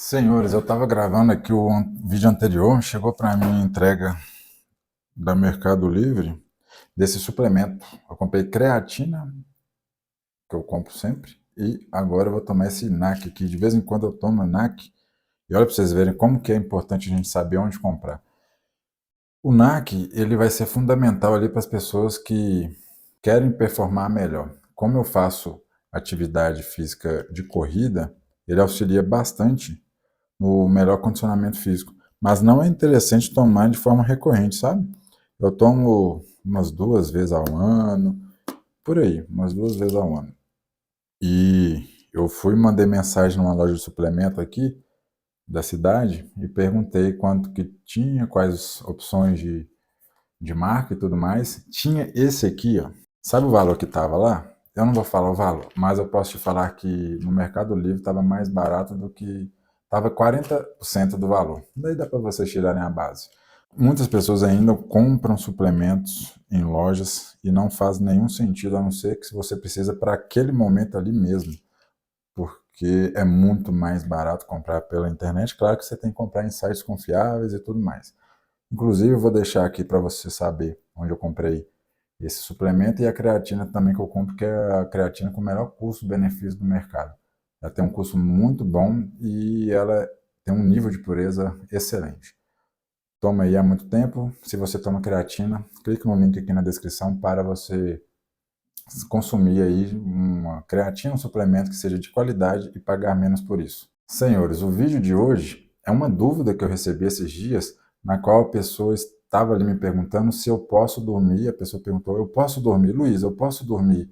Senhores, eu estava gravando aqui o vídeo anterior, chegou para mim a entrega da Mercado Livre desse suplemento. Eu comprei creatina, que eu compro sempre, e agora eu vou tomar esse NAC aqui. De vez em quando eu tomo NAC, e olha para vocês verem como que é importante a gente saber onde comprar. O NAC, ele vai ser fundamental ali para as pessoas que querem performar melhor. Como eu faço atividade física de corrida, ele auxilia bastante no melhor condicionamento físico. Mas não é interessante tomar de forma recorrente, sabe? Eu tomo umas 2 vezes ao ano, por aí, umas 2 vezes ao ano. E eu mandei mensagem numa loja de suplemento aqui da cidade e perguntei quanto que tinha, quais opções de marca e tudo mais. Tinha esse aqui, ó. Sabe o valor que estava lá? Eu não vou falar o valor, mas eu posso te falar que no Mercado Livre estava mais barato do que... Estava 40% do valor. Daí dá para vocês tirarem a base. Muitas pessoas ainda compram suplementos em lojas e não faz nenhum sentido, a não ser que se você precisa para aquele momento ali mesmo, porque é muito mais barato comprar pela internet. Claro que você tem que comprar em sites confiáveis e tudo mais. Inclusive, eu vou deixar aqui para você saber onde eu comprei esse suplemento e a creatina também que eu compro, que é a creatina com o melhor custo-benefício do mercado. Ela tem um custo muito bom e ela tem um nível de pureza excelente. Toma aí há muito tempo. Se você toma creatina, clique no link aqui na descrição para você consumir aí uma creatina, um suplemento que seja de qualidade e pagar menos por isso. Senhores, o vídeo de hoje é uma dúvida que eu recebi esses dias, na qual a pessoa estava ali me perguntando se eu posso dormir. A pessoa perguntou: eu posso dormir, Luiz, eu posso dormir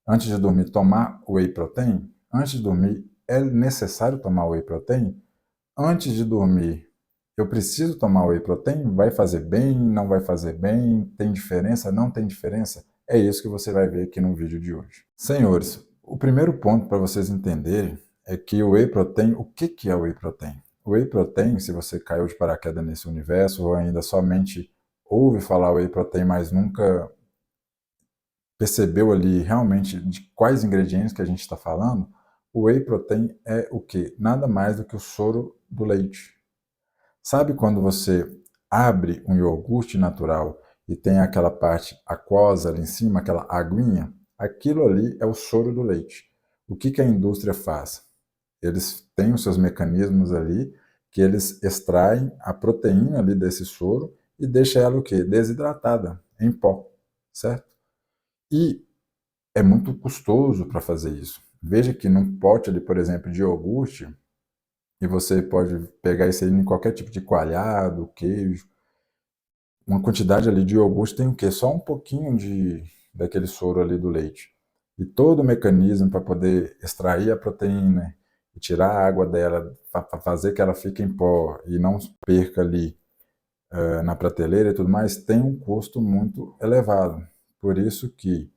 antes de dormir tomar whey protein? Antes de dormir é necessário tomar whey protein? Antes de dormir eu preciso tomar whey protein? Vai fazer bem? Não vai fazer bem? Tem diferença? Não tem diferença? É isso que você vai ver aqui no vídeo de hoje. Senhores, o primeiro ponto para vocês entenderem é que o whey protein, o que que é o whey protein? O whey protein, se você caiu de paraquedas nesse universo ou ainda somente ouve falar whey protein, mas nunca percebeu ali realmente de quais ingredientes que a gente está falando, o whey protein é o que? Nada mais do que o soro do leite. Sabe quando você abre um iogurte natural e tem aquela parte aquosa ali em cima, aquela aguinha? Aquilo ali é o soro do leite. O que que a indústria faz? Eles têm os seus mecanismos ali que eles extraem a proteína ali desse soro e deixam ela o quê? Desidratada, em pó, certo? E é muito custoso para fazer isso. Veja que num pote ali, por exemplo, de iogurte, e você pode pegar isso aí em qualquer tipo de coalhado, queijo, uma quantidade ali de iogurte tem o quê? Só um pouquinho daquele soro ali do leite. E todo o mecanismo para poder extrair a proteína e tirar a água dela, para fazer que ela fique em pó e não perca ali na prateleira e tudo mais, tem um custo muito elevado. Por isso que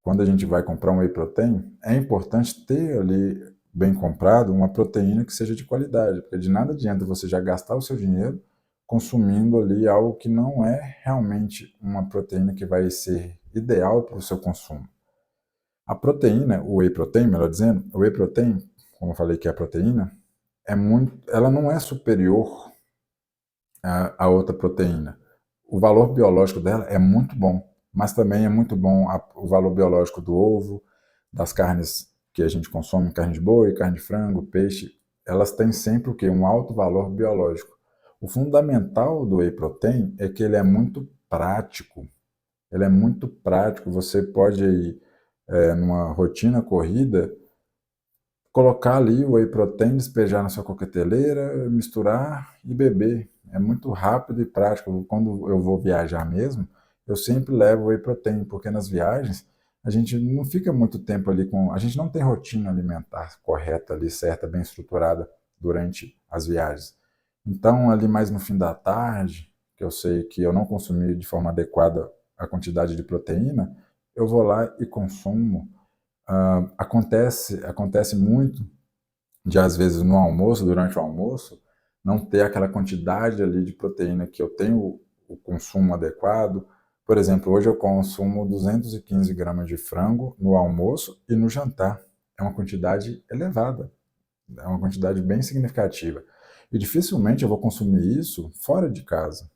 quando a gente vai comprar um whey protein, é importante ter ali bem comprado uma proteína que seja de qualidade, porque de nada adianta você já gastar o seu dinheiro consumindo ali algo que não é realmente uma proteína que vai ser ideal para o seu consumo. A proteína, o whey protein, melhor dizendo, o whey protein, como eu falei que é a proteína, ela não é superior a outra proteína. O valor biológico dela é muito bom, mas também é muito bom o valor biológico do ovo, das carnes que a gente consome, carne de boi, carne de frango, peixe. Elas têm sempre o quê? Um alto valor biológico. O fundamental do whey protein é que ele é muito prático. Ele é muito prático. Você pode ir numa rotina corrida, colocar ali o whey protein, despejar na sua coqueteleira, misturar e beber. É muito rápido e prático. Quando eu vou viajar mesmo, eu sempre levo whey protein, porque nas viagens a gente não fica muito tempo ali com... A gente não tem rotina alimentar correta ali, certa, bem estruturada durante as viagens. Então, ali mais no fim da tarde, que eu sei que eu não consumi de forma adequada a quantidade de proteína, eu vou lá e consumo. Acontece muito de, às vezes, no almoço, durante o almoço, não ter aquela quantidade ali de proteína que eu tenho o consumo adequado. Por exemplo, hoje eu consumo 215 gramas de frango no almoço e no jantar. É uma quantidade elevada. É uma quantidade bem significativa. E dificilmente eu vou consumir isso fora de casa,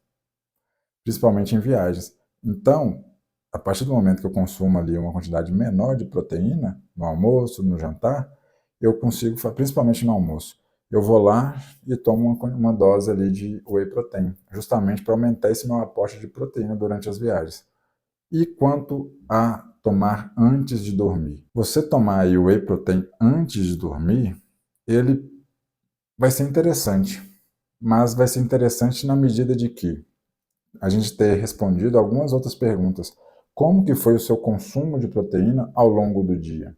principalmente em viagens. Então, a partir do momento que eu consumo ali uma quantidade menor de proteína, no almoço, no jantar, eu consigo, principalmente no almoço, eu vou lá e tomo uma dose ali de whey protein, justamente para aumentar esse meu aporte de proteína durante as viagens. E quanto a tomar antes de dormir? Você tomar aí o whey protein antes de dormir, ele vai ser interessante, mas vai ser interessante na medida de que a gente ter respondido algumas outras perguntas. Como que foi o seu consumo de proteína ao longo do dia?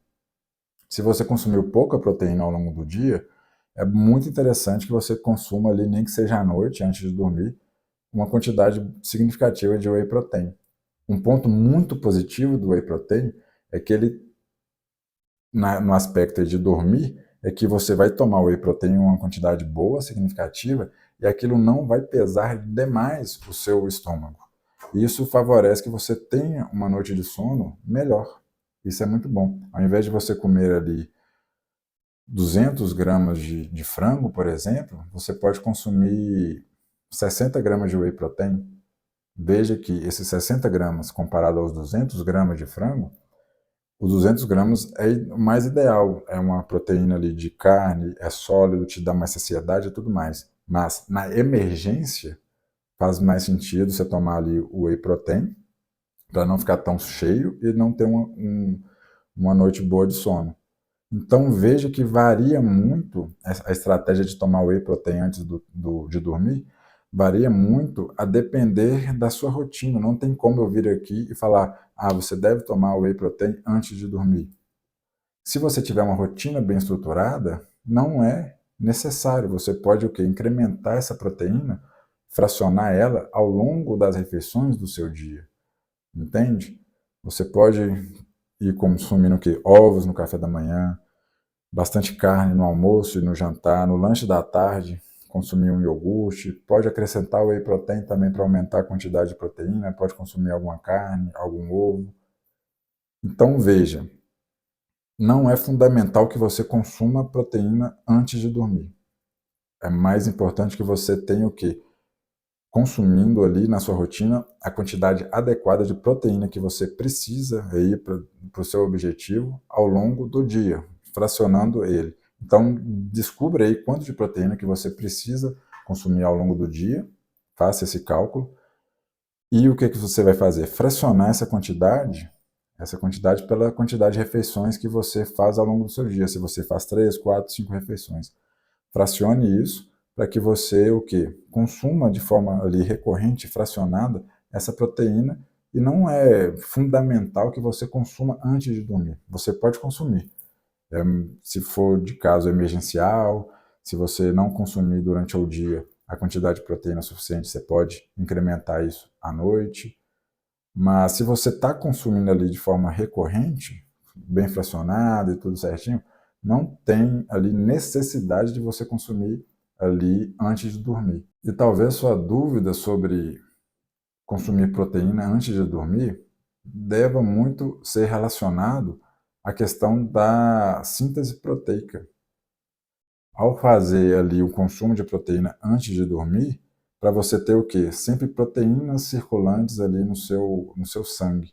Se você consumiu pouca proteína ao longo do dia, é muito interessante que você consuma ali, nem que seja à noite, antes de dormir, uma quantidade significativa de whey protein. Um ponto muito positivo do whey protein é que ele, no aspecto de dormir, é que você vai tomar o whey protein em uma quantidade boa, significativa, e aquilo não vai pesar demais o seu estômago. Isso favorece que você tenha uma noite de sono melhor. Isso é muito bom. Ao invés de você comer ali 200 gramas de frango, por exemplo, você pode consumir 60 gramas de whey protein. Veja que esses 60 gramas, comparado aos 200 gramas de frango, os 200 gramas é o mais ideal. É uma proteína ali de carne, é sólido, te dá mais saciedade e tudo mais. Mas, na emergência, faz mais sentido você tomar ali o whey protein, para não ficar tão cheio e não ter uma noite boa de sono. Então veja que varia muito a estratégia de tomar whey protein antes de dormir, varia muito a depender da sua rotina. Não tem como eu vir aqui e falar, você deve tomar whey protein antes de dormir. Se você tiver uma rotina bem estruturada, não é necessário. Você pode o quê? Incrementar essa proteína, fracionar ela ao longo das refeições do seu dia. Entende? Você pode ir consumindo o quê? Ovos no café da manhã, bastante carne no almoço e no jantar, no lanche da tarde, consumir um iogurte, pode acrescentar o whey protein também para aumentar a quantidade de proteína, pode consumir alguma carne, algum ovo. Então veja, não é fundamental que você consuma proteína antes de dormir. É mais importante que você tenha o quê? Consumindo ali na sua rotina a quantidade adequada de proteína que você precisa aí para o seu objetivo ao longo do dia, fracionando ele. Então, descubra aí quanto de proteína que você precisa consumir ao longo do dia, faça esse cálculo, e o que você vai fazer? Fracionar essa quantidade pela quantidade de refeições que você faz ao longo do seu dia. Se você faz 3, 4, 5 refeições. Fracione isso para que você o quê? Consuma de forma ali recorrente, fracionada, essa proteína, e não é fundamental que você consuma antes de dormir. Você pode consumir. Se for de caso emergencial, se você não consumir durante o dia a quantidade de proteína suficiente, você pode incrementar isso à noite. Mas se você está consumindo ali de forma recorrente, bem fracionada e tudo certinho, não tem ali necessidade de você consumir ali antes de dormir. E talvez sua dúvida sobre consumir proteína antes de dormir deva muito ser relacionado à questão da síntese proteica. Ao fazer ali o consumo de proteína antes de dormir, para você ter o quê? Sempre proteínas circulantes ali no seu sangue.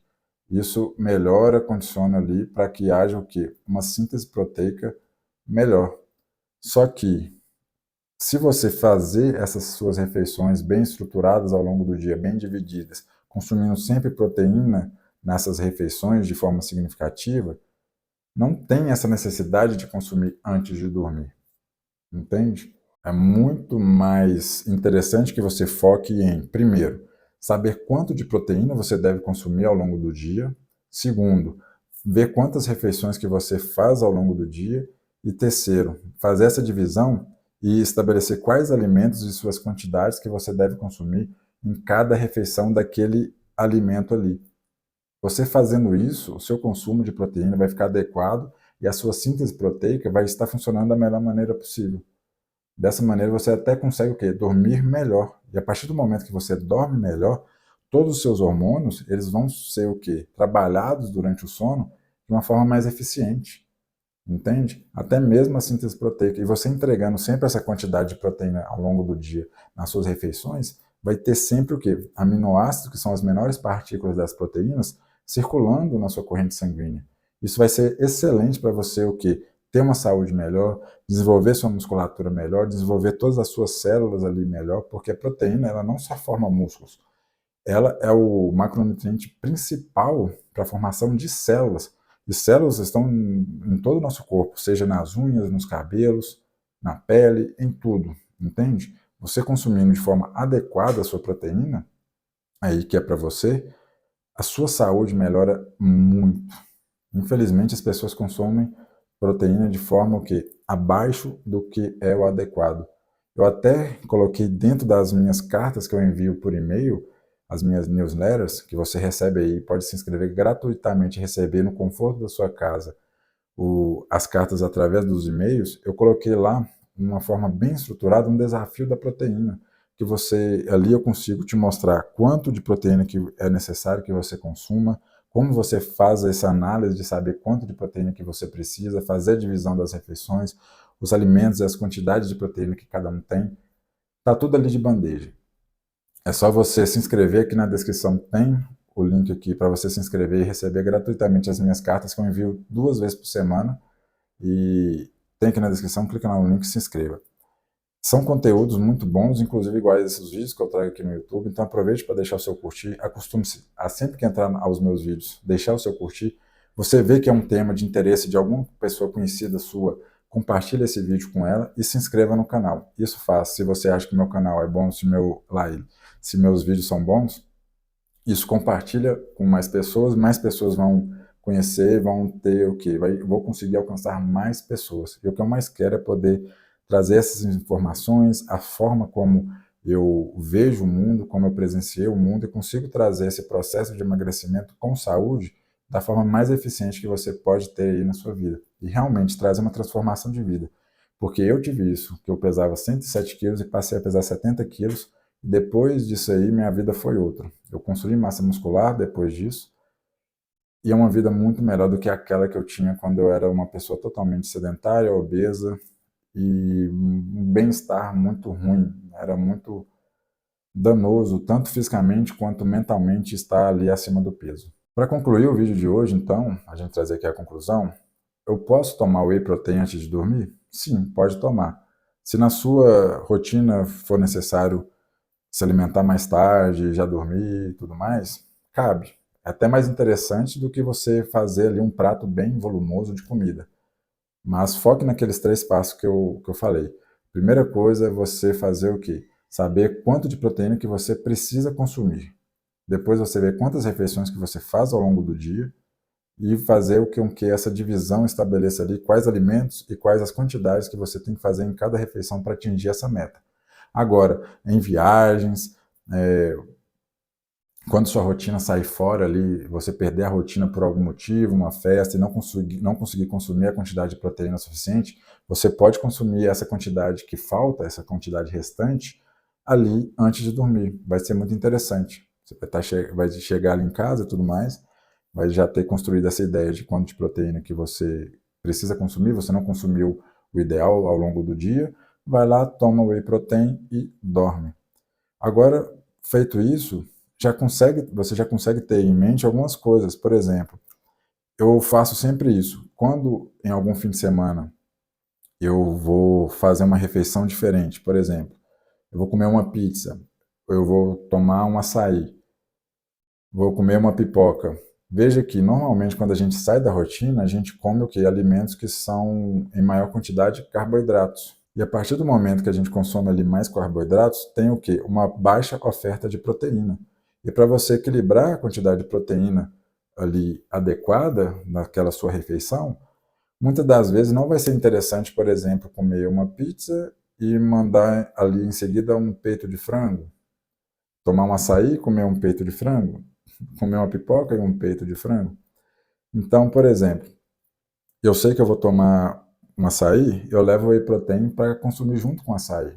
Isso melhora, condiciona ali para que haja o quê? Uma síntese proteica melhor. Só que, se você fazer essas suas refeições bem estruturadas ao longo do dia, bem divididas, consumindo sempre proteína nessas refeições de forma significativa, não tem essa necessidade de consumir antes de dormir. Entende? É muito mais interessante que você foque em, primeiro, saber quanto de proteína você deve consumir ao longo do dia. Segundo, ver quantas refeições que você faz ao longo do dia. E terceiro, fazer essa divisão e estabelecer quais alimentos e suas quantidades que você deve consumir em cada refeição daquele alimento ali. Você fazendo isso, o seu consumo de proteína vai ficar adequado e a sua síntese proteica vai estar funcionando da melhor maneira possível. Dessa maneira você até consegue o quê? Dormir melhor. E a partir do momento que você dorme melhor, todos os seus hormônios, eles vão ser o quê? Trabalhados durante o sono de uma forma mais eficiente. entende? Até mesmo a síntese proteica. E você entregando sempre essa quantidade de proteína ao longo do dia nas suas refeições, vai ter sempre o quê? Aminoácidos, que são as menores partículas das proteínas, circulando na sua corrente sanguínea. Isso vai ser excelente para você o quê? Ter uma saúde melhor, desenvolver sua musculatura melhor, desenvolver todas as suas células ali melhor, porque a proteína ela não só forma músculos, ela é o macronutriente principal para a formação de células. E células estão em todo o nosso corpo, seja nas unhas, nos cabelos, na pele, em tudo, entende? Você consumindo de forma adequada a sua proteína, aí que é para você, a sua saúde melhora muito. Infelizmente, as pessoas consomem proteína de forma o quê? Abaixo do que é o adequado. Eu até coloquei dentro das minhas cartas que eu envio por e-mail, as minhas newsletters, que você recebe aí, pode se inscrever gratuitamente e receber no conforto da sua casa as cartas através dos e-mails. Eu coloquei lá, de uma forma bem estruturada, um desafio da proteína, que você, ali eu consigo te mostrar quanto de proteína que é necessário que você consuma, como você faz essa análise de saber quanto de proteína que você precisa, fazer a divisão das refeições, os alimentos e as quantidades de proteína que cada um tem. Tá tudo ali de bandeja. É só você se inscrever, aqui na descrição tem o link aqui para você se inscrever e receber gratuitamente as minhas cartas que eu envio 2 vezes por semana. E tem aqui na descrição, clica no link e se inscreva. São conteúdos muito bons, inclusive iguais a esses vídeos que eu trago aqui no YouTube, então aproveite para deixar o seu curtir, acostume-se a sempre que entrar aos meus vídeos, deixar o seu curtir. Você vê que é um tema de interesse de alguma pessoa conhecida sua, compartilhe esse vídeo com ela e se inscreva no canal. Isso faz, se você acha que meu canal é bom, se meus vídeos são bons, isso compartilha com mais pessoas vão conhecer, vão ter o quê? Vou conseguir alcançar mais pessoas. E o que eu mais quero é poder trazer essas informações, a forma como eu vejo o mundo, como eu presenciei o mundo, e consigo trazer esse processo de emagrecimento com saúde da forma mais eficiente que você pode ter aí na sua vida. E realmente trazer uma transformação de vida. Porque eu tive isso, que eu pesava 107 quilos e passei a pesar 70 quilos. Depois disso aí, minha vida foi outra. Eu construí massa muscular depois disso, e é uma vida muito melhor do que aquela que eu tinha quando eu era uma pessoa totalmente sedentária, obesa, e um bem-estar muito ruim. Era muito danoso, tanto fisicamente quanto mentalmente, estar ali acima do peso. Para concluir o vídeo de hoje, então, a gente trazer aqui a conclusão, eu posso tomar whey protein antes de dormir? Sim, pode tomar. Se na sua rotina for necessário se alimentar mais tarde, já dormir e tudo mais, cabe. É até mais interessante do que você fazer ali um prato bem volumoso de comida. Mas foque naqueles 3 passos que eu falei. Primeira coisa é você fazer o quê? Saber quanto de proteína que você precisa consumir. Depois você vê quantas refeições que você faz ao longo do dia e fazer com que essa divisão estabeleça ali quais alimentos e quais as quantidades que você tem que fazer em cada refeição para atingir essa meta. Agora, em viagens, quando sua rotina sair fora ali, você perder a rotina por algum motivo, uma festa, e não conseguir consumir a quantidade de proteína suficiente, você pode consumir essa quantidade que falta, essa quantidade restante, ali antes de dormir. Vai ser muito interessante. Você vai chegar ali em casa e tudo mais, vai já ter construído essa ideia de quanto de proteína que você precisa consumir, você não consumiu o ideal ao longo do dia, vai lá, toma whey protein e dorme. Agora, feito isso, você já consegue ter em mente algumas coisas. Por exemplo, eu faço sempre isso. Quando em algum fim de semana eu vou fazer uma refeição diferente, por exemplo, eu vou comer uma pizza, eu vou tomar um açaí, vou comer uma pipoca. Veja que normalmente quando a gente sai da rotina, a gente come o quê? Alimentos que são em maior quantidade de carboidratos. E a partir do momento que a gente consome ali mais carboidratos, tem o quê? Uma baixa oferta de proteína. E para você equilibrar a quantidade de proteína ali adequada naquela sua refeição, muitas das vezes não vai ser interessante, por exemplo, comer uma pizza e mandar ali em seguida um peito de frango, tomar um açaí, comer um peito de frango, comer uma pipoca e um peito de frango. Então, por exemplo, eu sei que eu vou tomar um açaí, eu levo whey protein para consumir junto com o açaí.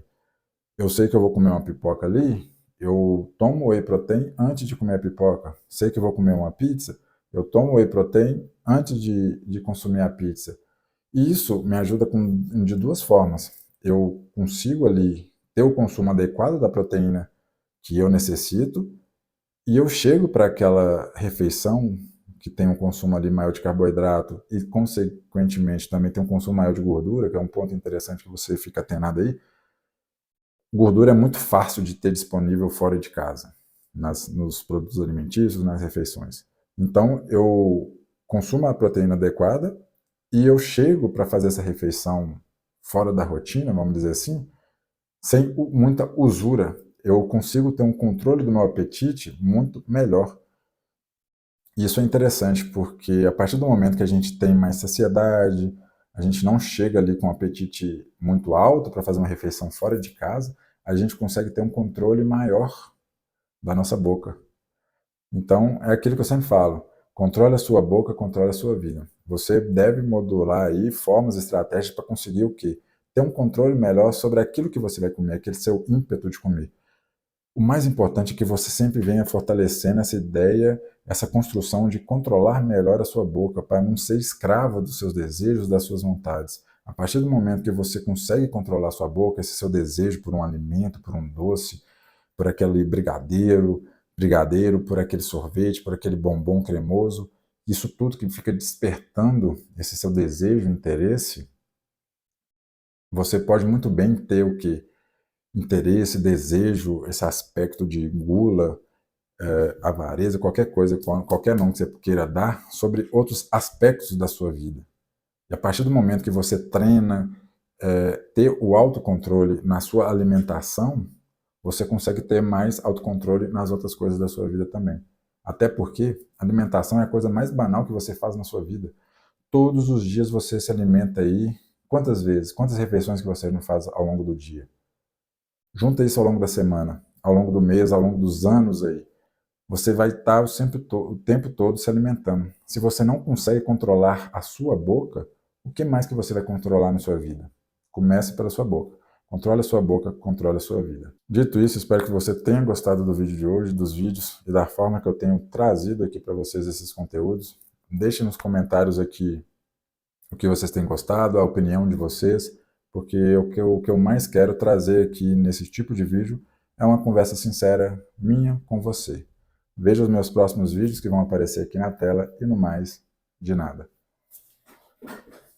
Eu sei que eu vou comer uma pipoca ali, eu tomo whey protein antes de comer a pipoca. Sei que eu vou comer uma pizza, eu tomo whey protein antes de consumir a pizza. E isso me ajuda de duas formas. Eu consigo ali ter o consumo adequado da proteína que eu necessito, e eu chego para aquela refeição que tem um consumo ali maior de carboidrato e, consequentemente, também tem um consumo maior de gordura, que é um ponto interessante que você fica atenado aí. Gordura é muito fácil de ter disponível fora de casa, nos produtos alimentícios, nas refeições. Então, eu consumo a proteína adequada e eu chego para fazer essa refeição fora da rotina, vamos dizer assim, sem muita usura. Eu consigo ter um controle do meu apetite muito melhor. E isso é interessante porque a partir do momento que a gente tem mais saciedade, a gente não chega ali com um apetite muito alto para fazer uma refeição fora de casa, a gente consegue ter um controle maior da nossa boca. Então, é aquilo que eu sempre falo: controle a sua boca, controle a sua vida. Você deve modular aí formas, estratégias para conseguir o quê? Ter um controle melhor sobre aquilo que você vai comer, aquele seu ímpeto de comer. O mais importante é que você sempre venha fortalecendo essa ideia, essa construção de controlar melhor a sua boca, para não ser escrava dos seus desejos, das suas vontades. A partir do momento que você consegue controlar a sua boca, esse seu desejo por um alimento, por um doce, por aquele brigadeiro, por aquele sorvete, por aquele bombom cremoso, isso tudo que fica despertando esse seu desejo, interesse, você pode muito bem ter o que? Interesse, desejo, esse aspecto de gula, avareza, qualquer coisa, qualquer nome que você queira dar, sobre outros aspectos da sua vida. E a partir do momento que você treina, ter o autocontrole na sua alimentação, você consegue ter mais autocontrole nas outras coisas da sua vida também. Até porque a alimentação é a coisa mais banal que você faz na sua vida. Todos os dias você se alimenta aí. Quantas vezes, quantas refeições que você não faz ao longo do dia? Junta isso ao longo da semana, ao longo do mês, ao longo dos anos aí. Você vai estar o tempo todo se alimentando. Se você não consegue controlar a sua boca, o que mais que você vai controlar na sua vida? Comece pela sua boca. Controle a sua boca, controle a sua vida. Dito isso, espero que você tenha gostado do vídeo de hoje, dos vídeos e da forma que eu tenho trazido aqui para vocês esses conteúdos. Deixe nos comentários aqui o que vocês têm gostado, a opinião de vocês, porque o que eu mais quero trazer aqui nesse tipo de vídeo é uma conversa sincera minha com você. Veja os meus próximos vídeos que vão aparecer aqui na tela e no mais, de nada.